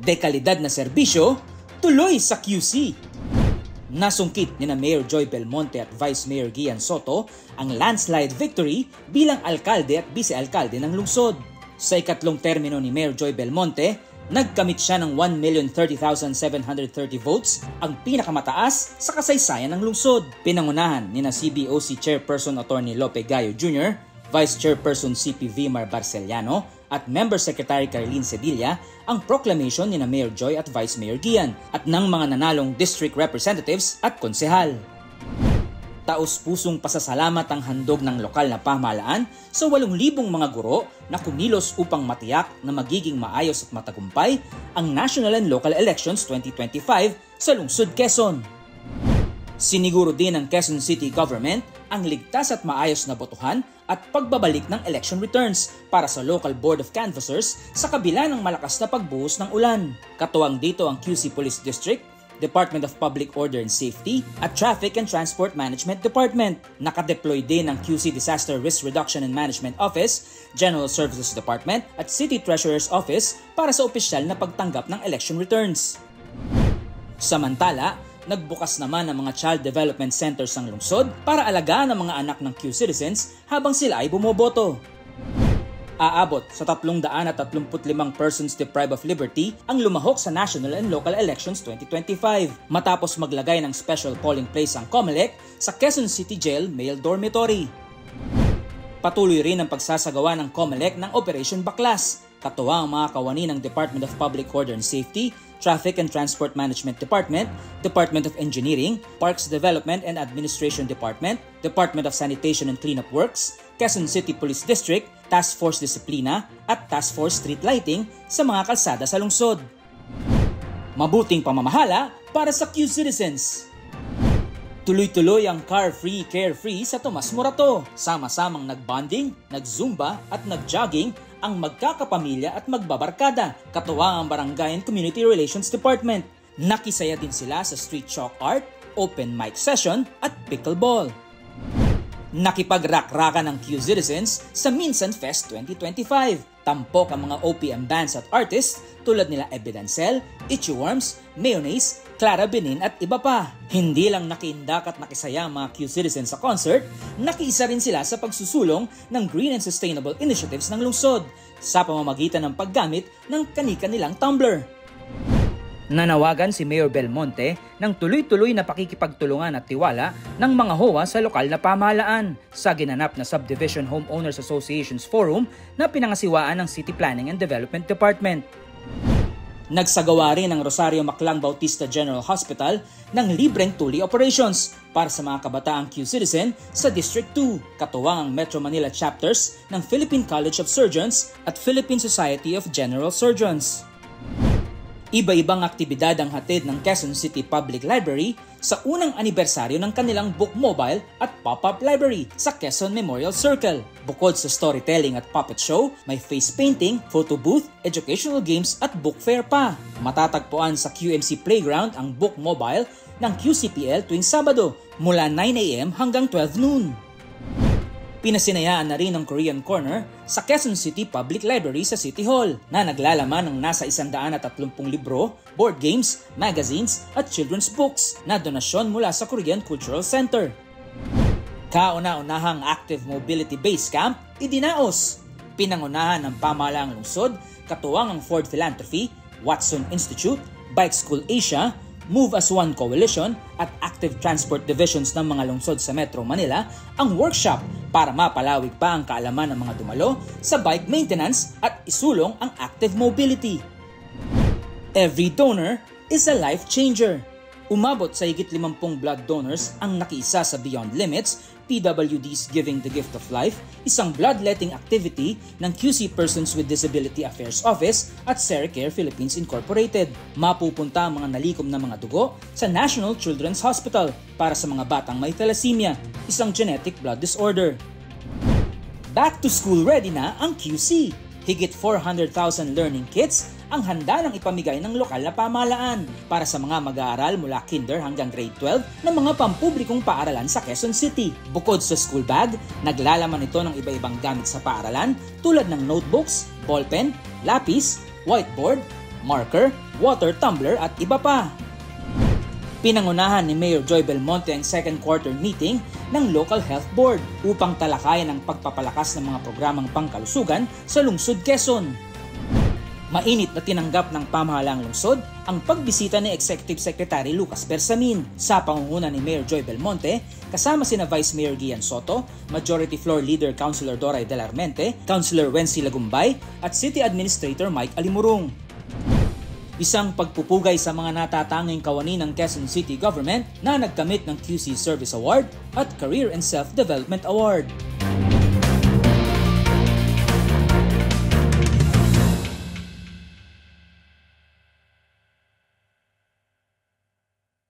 Dekalidad na serbisyo, tuloy sa QC. Nasungkit ni Mayor Joy Belmonte at Vice Mayor Gian Soto ang landslide victory bilang alkalde at vice-alkalde ng lungsod. Sa ikatlong termino ni Mayor Joy Belmonte, nagkamit siya ng 1,030,730 votes, ang pinakamataas sa kasaysayan ng lungsod. Pinangunahan ni CBOC Chairperson Attorney Lope Gayo Jr., Vice Chairperson CP Vimar Barceliano at Member Secretary Caroline Sedilla ang proclamation ni Mayor Joy at Vice Mayor Gian at ng mga nanalong district representatives at konsehal. Taos-pusong pasasalamat ang handog ng lokal na pamahalaan sa 8,000 mga guro na kumilos upang matiyak na magiging maayos at matagumpay ang National and Local Elections 2025 sa lungsod Quezon. Siniguro din ng Quezon City Government ang ligtas at maayos na botohan at pagbabalik ng election returns para sa Local Board of Canvassers sa kabila ng malakas na pagbuhos ng ulan. Katuwang dito ang QC Police District, Department of Public Order and Safety at Traffic and Transport Management Department. Nakadeploy din ang QC Disaster Risk Reduction and Management Office, General Services Department at City Treasurer's Office para sa opisyal na pagtanggap ng election returns. Samantala, nagbukas naman ang mga child development centers ng lungsod para alagaan ang mga anak ng Q citizens habang sila ay bumoboto. Aabot sa 335 persons deprived of liberty ang lumahok sa National and Local Elections 2025 matapos maglagay ng special polling place ang COMELEC sa Quezon City Jail Male Dormitory. Patuloy rin ang pagsasagawa ng COMELEC ng Operation Baklas, katuwang ang mga kawani ng Department of Public Order and Safety, Traffic and Transport Management Department, Department of Engineering, Parks Development and Administration Department, Department of Sanitation and Cleanup Works, Quezon City Police District, Task Force Disiplina at Task Force Street Lighting sa mga kalsada sa lungsod. Mabuting pamamahala para sa Q citizens. Tuloy-tuloy ang car-free, carefree sa Tomas Morato. Sama-samang nag-bonding, nag-zumba at nag-jogging ang magkakapamilya at magbabarkada, katuwang ang Barangay and Community Relations Department. Nakisaya din sila sa street chalk art, open mic session at pickleball. Nakipag-rakrakan ng Q citizens sa Minsan Fest 2025. Tampok ang mga OPM bands at artists tulad nila Evidancel, Itchy Worms, Mayonnaise, Clara Benin at iba pa. Hindi lang nakiindak at nakisaya ang mga Q citizens sa concert, nakiisa rin sila sa pagsusulong ng green and sustainable initiatives ng lungsod sa pamamagitan ng paggamit ng kani-kanilang tumbler. Nanawagan si Mayor Belmonte ng tuloy-tuloy na pakikipagtulungan at tiwala ng mga HOA sa lokal na pamahalaan sa ginanap na Subdivision Homeowners Associations Forum na pinangasiwaan ng City Planning and Development Department. Nagsagawa rin ang Rosario Maclang Bautista General Hospital ng libreng tuli operations para sa mga kabataang Q citizen sa District 2, katuwang ang Metro Manila chapters ng Philippine College of Surgeons at Philippine Society of General Surgeons. Iba-ibang aktibidad ang hatid ng Quezon City Public Library sa unang anibersaryo ng kanilang book mobile at pop-up library sa Quezon Memorial Circle. Bukod sa storytelling at puppet show, may face painting, photo booth, educational games at book fair pa. Matatagpuan sa QMC Playground ang book mobile ng QCPL tuwing Sabado mula 9 a.m. hanggang 12 noon. Pinasinayaan na rin ang Korean Corner sa Quezon City Public Library sa City Hall na naglalaman ng nasa 130 libro, board games, magazines at children's books na donasyon mula sa Korean Cultural Center. Kauna-unahang Active Mobility Base Camp idinaos. Pinangunahan ng pamahalaang lungsod, katuwang ang Ford Philanthropy, Watson Institute, Bike School Asia, Move as One Coalition at Active Transport Divisions ng mga lungsod sa Metro Manila ang workshop para mapalawig pa ang kaalaman ng mga dumalo sa bike maintenance at isulong ang active mobility. Every donor is a life changer. Umabot sa higit 50 blood donors ang nakiisa sa Beyond Limits, PWD's Giving the Gift of Life, isang bloodletting activity ng QC Persons with Disability Affairs Office at Sericare Philippines Incorporated. Mapupunta ang mga nalikom na mga dugo sa National Children's Hospital para sa mga batang may thalassemia, isang genetic blood disorder. Back to school ready na ang QC. Higit 400,000 learning kits ang handa ng ipamigay ng lokal na pamahalaan para sa mga mag-aaral mula kinder hanggang grade 12 ng mga pampublikong paaralan sa Quezon City. Bukod sa school bag, naglalaman ito ng iba-ibang gamit sa paaralan tulad ng notebooks, ballpen, lapis, whiteboard, marker, water tumbler at iba pa. Pinangunahan ni Mayor Joy Belmonte ang second quarter meeting ng Local Health Board upang talakayan ang pagpapalakas ng mga programang pangkalusugan sa lungsod Quezon. Mainit na tinanggap ng pamahalaang lungsod ang pagbisita ni Executive Secretary Lucas Bersamin sa pangunguna ni Mayor Joy Belmonte kasama sina Vice Mayor Gian Soto, Majority Floor Leader Councilor Doray Delarmente, Councilor Wency Lagumbay at City Administrator Mike Alimurong. Isang pagpupugay sa mga natatanging kawani ng Quezon City Government na nagkamit ng QC Service Award at Career and Self-Development Award.